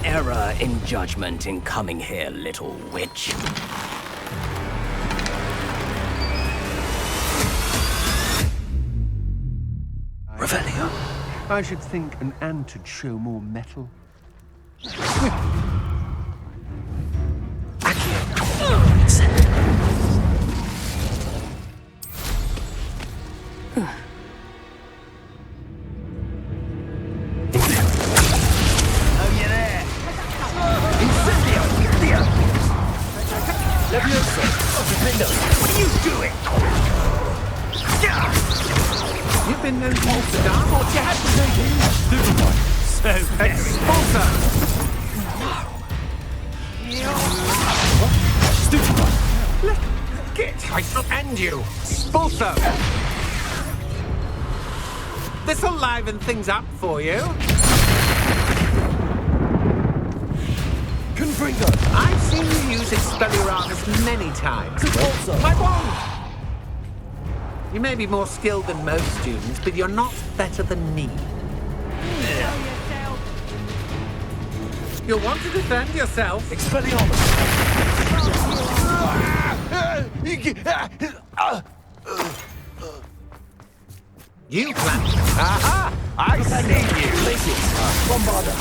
error in judgment in coming here, little witch. Revelio. I should think an ant would show more metal. What are you doing? You've been known to use the dark, or you had to take it. So very. Expulsor! Get and you! Expulsor! This'll liven things up for you. Confringo. I've seen you use Expelliarmus many times. My wand! You may be more skilled than most students, but you're not better than me. You'll want to defend yourself. Expelliarmus. You plan. Aha! I see you. Bombarder.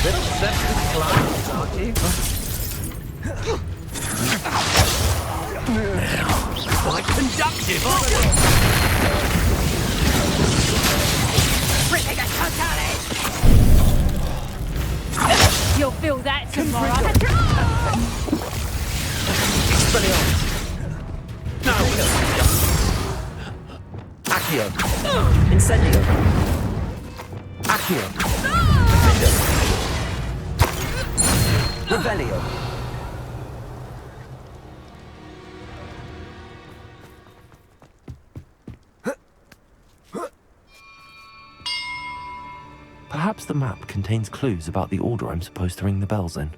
Little sensitive clients, aren't you? Quite conductive, aren't they? You'll feel that tomorrow. Expelliarmus. No. Accio. Incendio. Accio. Revelio. Perhaps the map contains clues about the order I'm supposed to ring the bells in.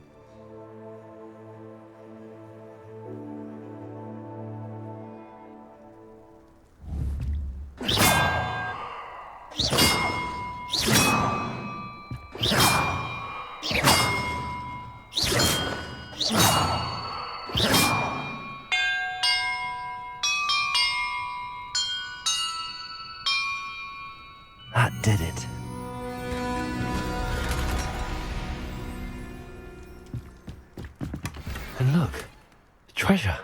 That did it. And look, treasure.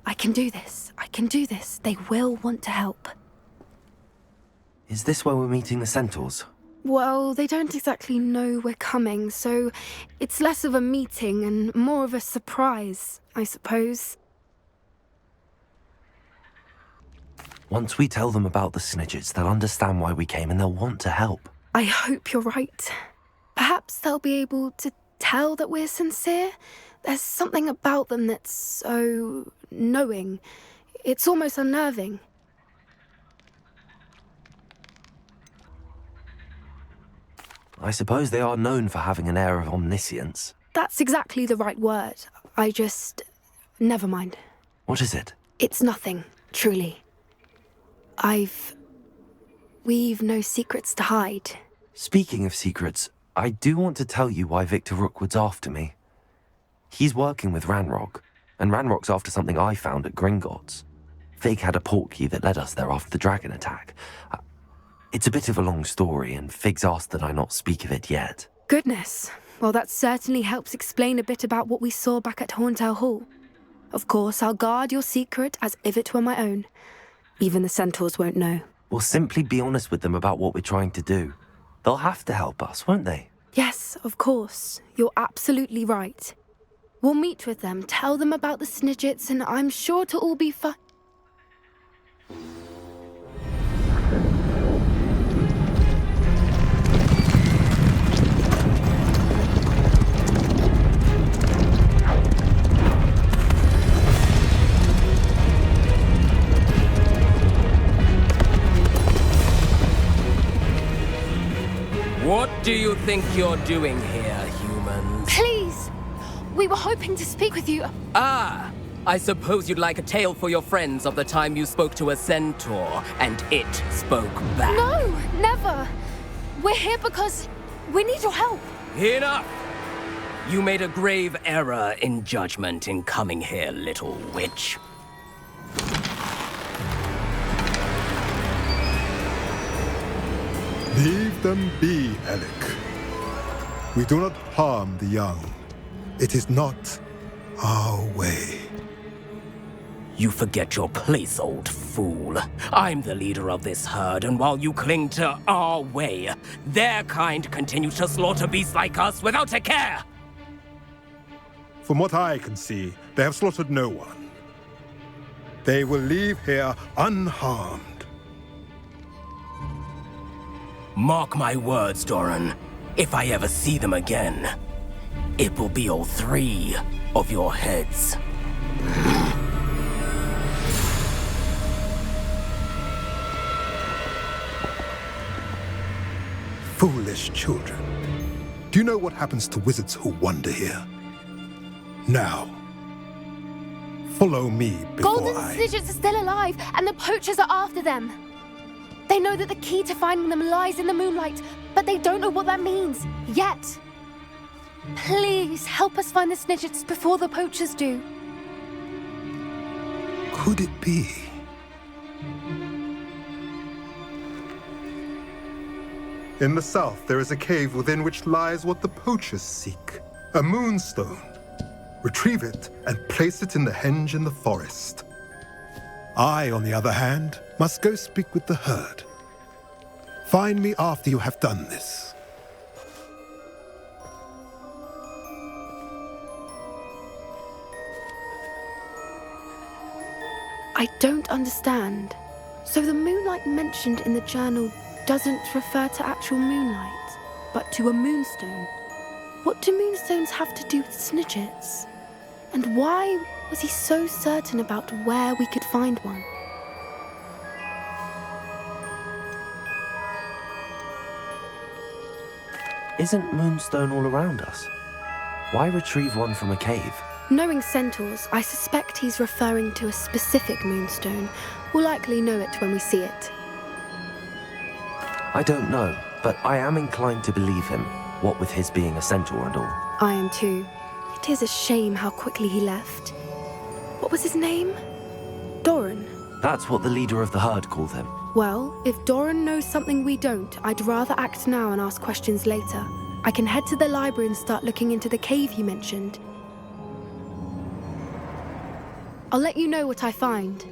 I can do this. I can do this. They will want to help. Is this where we're meeting the Centaurs? Well, they don't exactly know we're coming, so it's less of a meeting and more of a surprise, I suppose. Once we tell them about the Snidgets, they'll understand why we came and they'll want to help. I hope you're right. Perhaps they'll be able to tell that we're sincere. There's something about them that's so knowing. It's almost unnerving. I suppose they are known for having an air of omniscience. That's exactly the right word. Never mind. What is it? It's nothing, truly. We've no secrets to hide. Speaking of secrets, I do want to tell you why Victor Rookwood's after me. He's working with Ranrock, and Ranrock's after something I found at Gringotts. Fig had a port key that led us there after the dragon attack. It's a bit of a long story, and Fig's asked that I not speak of it yet. Goodness. Well, that certainly helps explain a bit about what we saw back at Horntail Hall. Of course, I'll guard your secret as if it were my own. Even the Centaurs won't know. We'll simply be honest with them about what we're trying to do. They'll have to help us, won't they? Yes, of course. You're absolutely right. We'll meet with them, tell them about the Snidgets, and I'm sure it'll all be fine. What do you think you're doing here, humans? Please! We were hoping to speak with you. Ah! I suppose you'd like a tale for your friends of the time you spoke to a centaur, and it spoke back. No, never! We're here because we need your help. Enough! You made a grave error in judgment in coming here, little witch. Leave them be, Alec. We do not harm the young. It is not our way. You forget your place, old fool. I'm the leader of this herd, and while you cling to our way, their kind continue to slaughter beasts like us without a care! From what I can see, they have slaughtered no one. They will leave here unharmed. Mark my words, Doran. If I ever see them again, it will be all 3 of your heads. Foolish children. Do you know what happens to wizards who wander here? Now, follow me before Golden Snidgets are still alive, and the poachers are after them. They know that the key to finding them lies in the moonlight, but they don't know what that means, yet. Please, help us find the Snidgets before the poachers do. Could it be? In the south, there is a cave within which lies what the poachers seek. A moonstone. Retrieve it and place it in the henge in the forest. I, on the other hand, must go speak with the herd. Find me after you have done this. I don't understand. So the moonlight mentioned in the journal doesn't refer to actual moonlight, but to a moonstone. What do moonstones have to do with Snidgets? And why was he so certain about where we could find one? Isn't Moonstone all around us? Why retrieve one from a cave? Knowing Centaurs, I suspect he's referring to a specific moonstone. We'll likely know it when we see it. I don't know, but I am inclined to believe him, what with his being a centaur and all. I am too. It is a shame how quickly he left. What was his name? Doran. That's what the leader of the herd called him. Well, if Doran knows something we don't, I'd rather act now and ask questions later. I can head to the library and start looking into the cave you mentioned. I'll let you know what I find.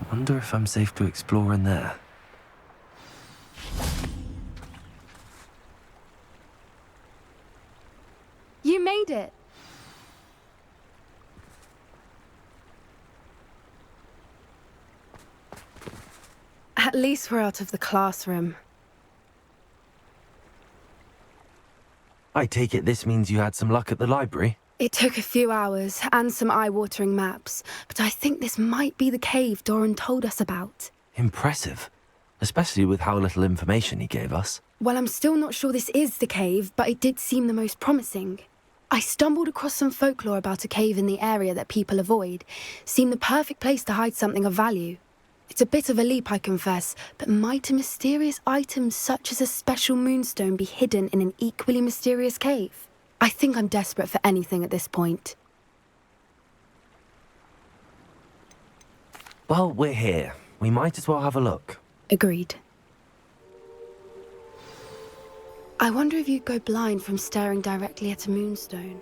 I wonder if I'm safe to explore in there. You made it. At least we're out of the classroom. I take it this means you had some luck at the library? It took a few hours and some eye-watering maps, but I think this might be the cave Doran told us about. Impressive. Especially with how little information he gave us. Well, I'm still not sure this is the cave, but it did seem the most promising. I stumbled across some folklore about a cave in the area that people avoid. Seemed the perfect place to hide something of value. It's a bit of a leap, I confess, but might a mysterious item such as a special moonstone be hidden in an equally mysterious cave? I think I'm desperate for anything at this point. Well, we're here. We might as well have a look. Agreed. I wonder if you'd go blind from staring directly at a moonstone.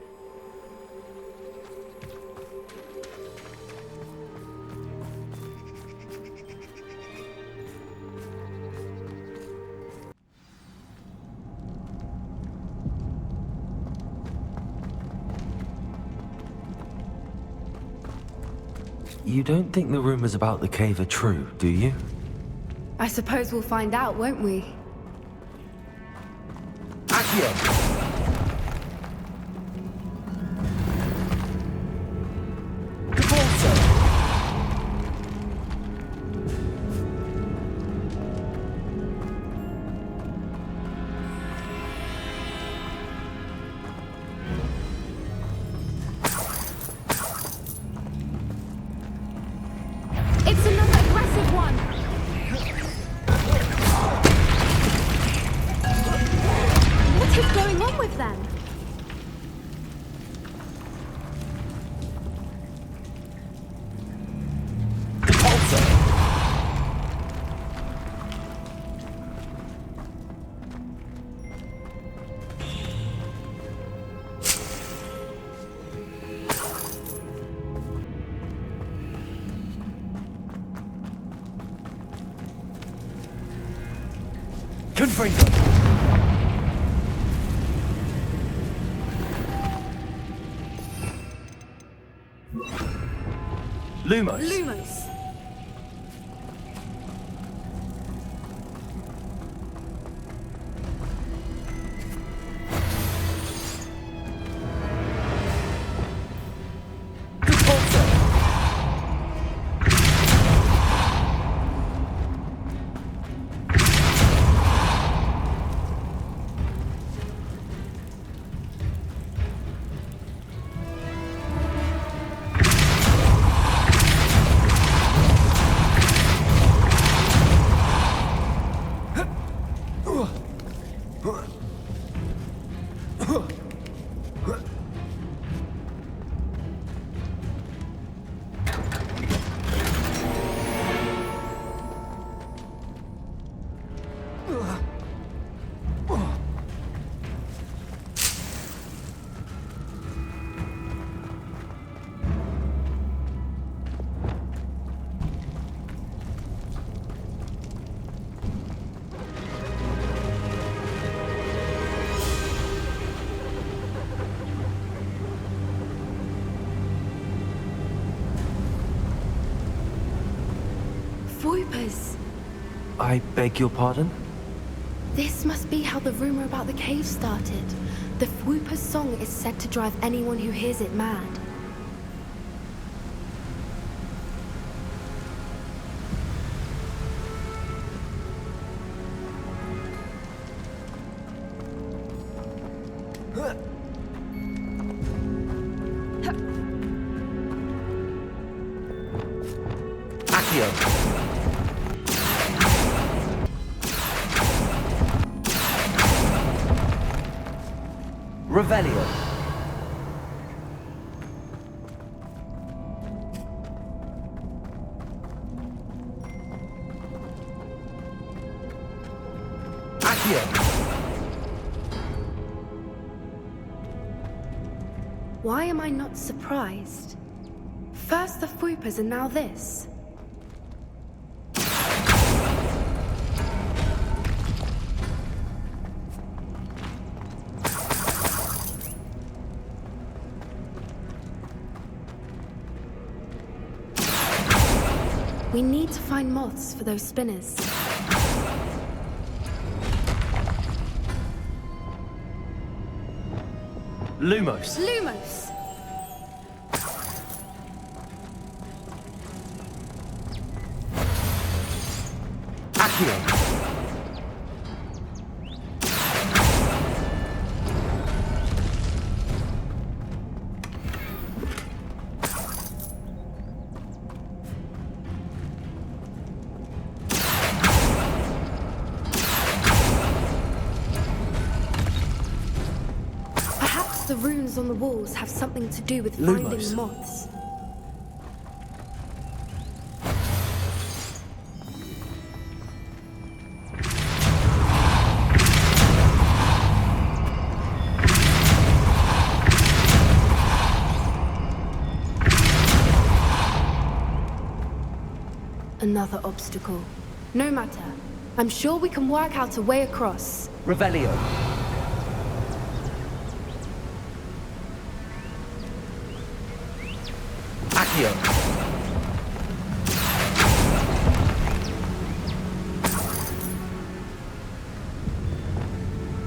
You don't think the rumors about the cave are true, do you? I suppose we'll find out, won't we? Accio! It's another aggressive one! What is going on with them? Confringo! Lumos! Lumos! Voipers! I beg your pardon? This must be how the rumor about the cave started. The Whooper's song is said to drive anyone who hears it mad. Revelio. Accio! Why am I not surprised? First the Whoopers and now this. We need to find moths for those spinners. Lumos. Lumos! Accio! The runes on the walls have something to do with finding Lumos. the moths. Another obstacle. No matter. I'm sure we can work out a way across. Revelio. Accio.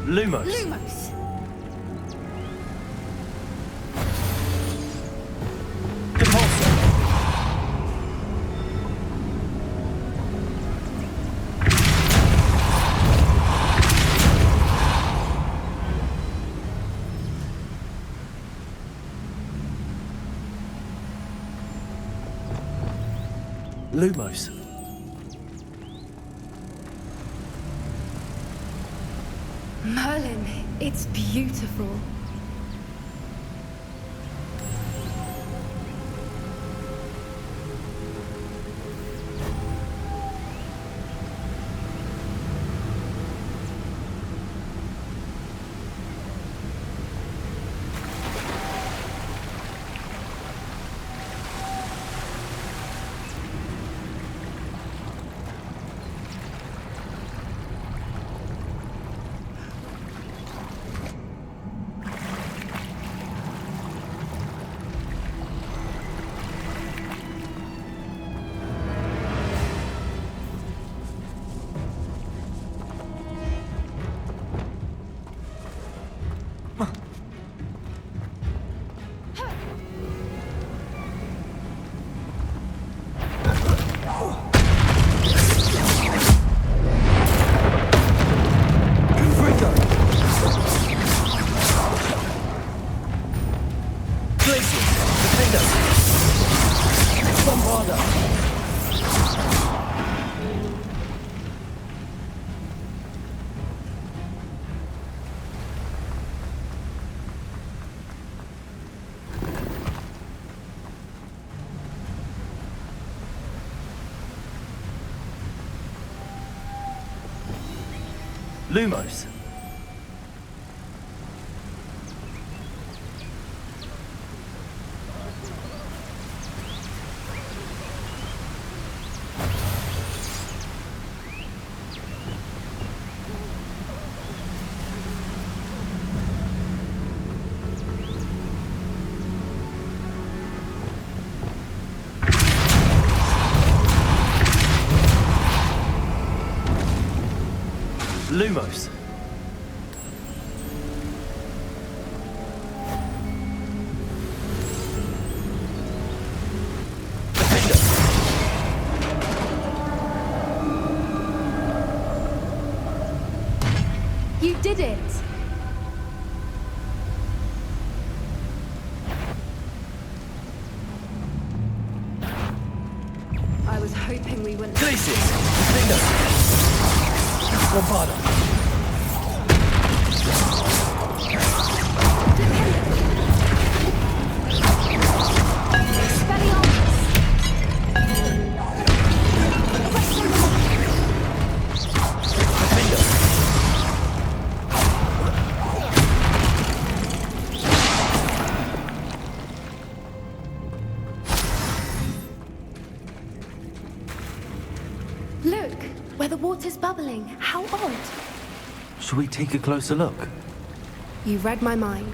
Lumos. Lumos! Geforce. Lumos. Merlin, it's beautiful. Lumos. Lumos. Defender. You did it! I was hoping we wouldn't. Glacius. Defender. Bombarda. Look, where the water's bubbling. How odd. Shall we take a closer look? You read my mind.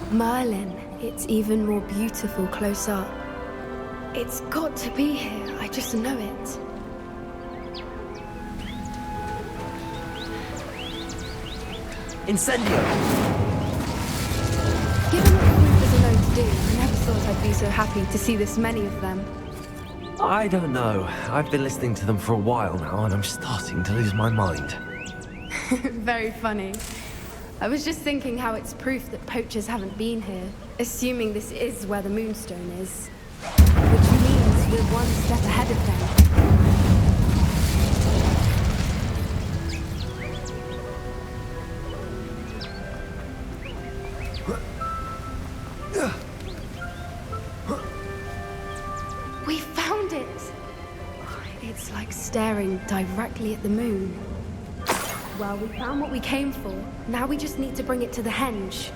Merlin, it's even more beautiful close up. It's got to be here, I just know it. Incendio. Given what Groupers are known to do, I never thought I'd be so happy to see this many of them. I don't know. I've been listening to them for a while now, and I'm starting to lose my mind. Very funny. I was just thinking how it's proof that poachers haven't been here, assuming this is where the Moonstone is. Which means we're one step ahead of them. We found it! It's like staring directly at the moon. Well, we found what we came for. Now we just need to bring it to the henge.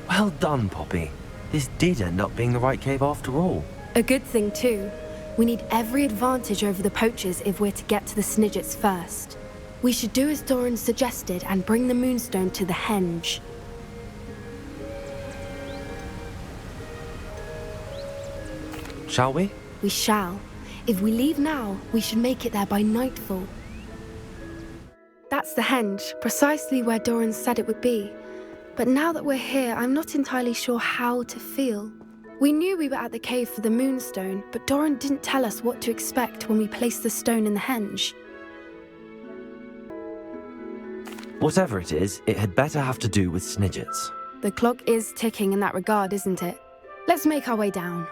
Well done, Poppy. This did end up being the right cave after all. A good thing, too. We need every advantage over the poachers if we're to get to the Snidgets first. We should do as Doran suggested and bring the Moonstone to the henge. Shall we? We shall. If we leave now, we should make it there by nightfall. That's the henge, precisely where Doran said it would be. But now that we're here, I'm not entirely sure how to feel. We knew we were at the cave for the Moonstone, but Doran didn't tell us what to expect when we placed the stone in the henge. Whatever it is, it had better have to do with Snidgets. The clock is ticking in that regard, isn't it? Let's make our way down.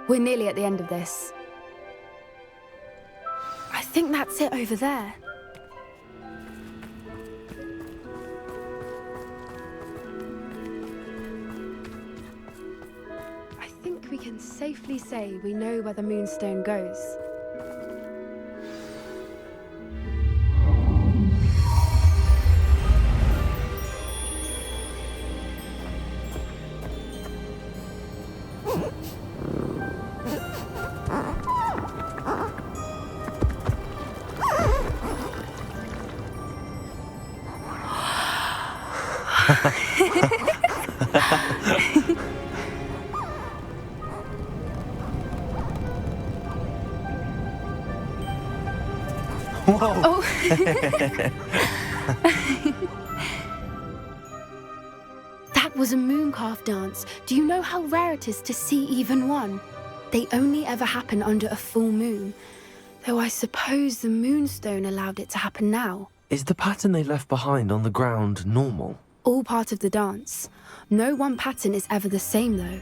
We're nearly at the end of this. I think that's it over there. I think we can safely say we know where the Moonstone goes. Whoa! Oh. That was a mooncalf dance. Do you know how rare it is to see even one? They only ever happen under a full moon. Though I suppose the Moonstone allowed it to happen now. Is the pattern they left behind on the ground normal? All part of the dance. No one pattern is ever the same, though.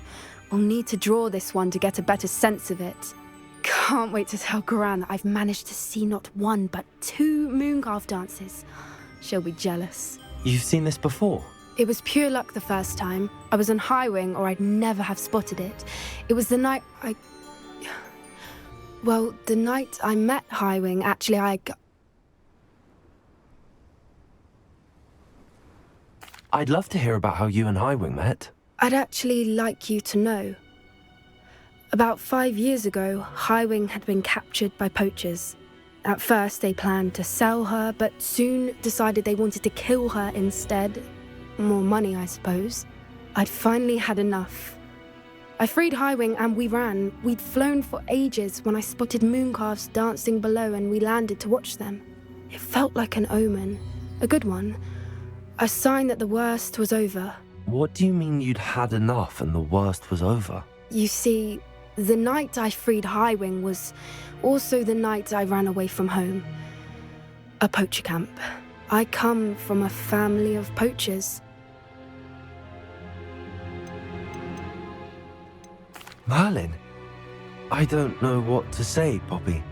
We'll need to draw this one to get a better sense of it. Can't wait to tell Gran that I've managed to see not one, but 2 mooncalf dances. She'll be jealous. You've seen this before? It was pure luck the first time. I was on Highwing, or I'd never have spotted it. It was the night Well, the night I met Highwing, actually, I'd love to hear about how you and Highwing met. I'd actually like you to know. About 5 years ago, Highwing had been captured by poachers. At first, they planned to sell her, but soon decided they wanted to kill her instead. More money, I suppose. I'd finally had enough. I freed Highwing and we ran. We'd flown for ages when I spotted mooncalves dancing below and we landed to watch them. It felt like an omen. A good one. A sign that the worst was over. What do you mean you'd had enough and the worst was over? You see, the night I freed Highwing was also the night I ran away from home. A poacher camp. I come from a family of poachers. Merlin? I don't know what to say, Poppy.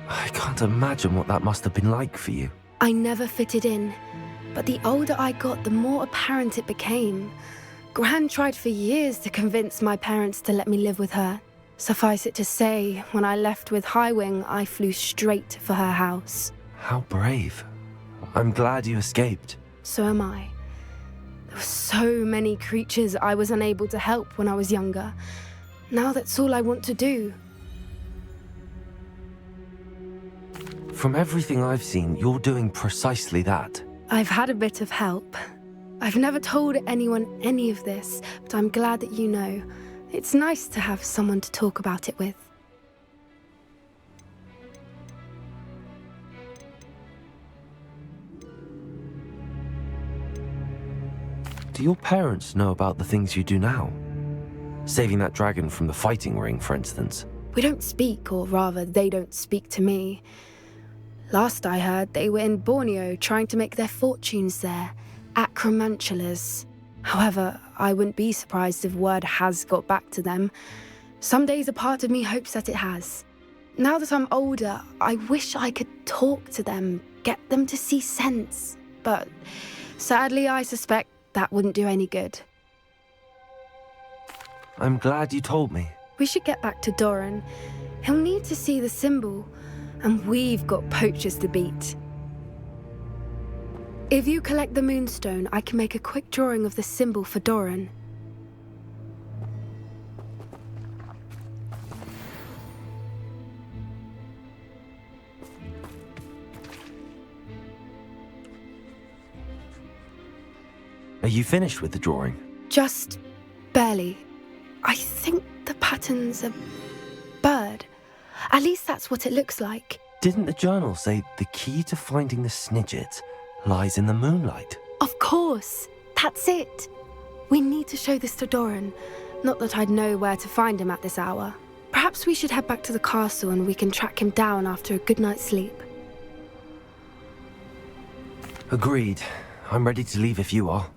I can't imagine what that must have been like for you. I never fitted in, but the older I got, the more apparent it became. Gran tried for years to convince my parents to let me live with her. Suffice it to say, when I left with Highwing, I flew straight for her house. How brave. I'm glad you escaped. So am I. There were so many creatures I was unable to help when I was younger. Now that's all I want to do. From everything I've seen, you're doing precisely that. I've had a bit of help. I've never told anyone any of this, but I'm glad that you know. It's nice to have someone to talk about it with. Do your parents know about the things you do now? Saving that dragon from the fighting ring, for instance. We don't speak, or rather, they don't speak to me. Last I heard, they were in Borneo trying to make their fortunes there, acromantulas. However, I wouldn't be surprised if word has got back to them. Some days a part of me hopes that it has. Now that I'm older, I wish I could talk to them, get them to see sense. But sadly, I suspect that wouldn't do any good. I'm glad you told me. We should get back to Doran. He'll need to see the symbol, and we've got poachers to beat. If you collect the Moonstone, I can make a quick drawing of the symbol for Doran. Are you finished with the drawing? Just barely. I think the pattern's a bird. At least that's what it looks like. Didn't the journal say the key to finding the Snidget lies in the moonlight? Of course. That's it. We need to show this to Doran. Not that I'd know where to find him at this hour. Perhaps we should head back to the castle and we can track him down after a good night's sleep. Agreed. I'm ready to leave if you are.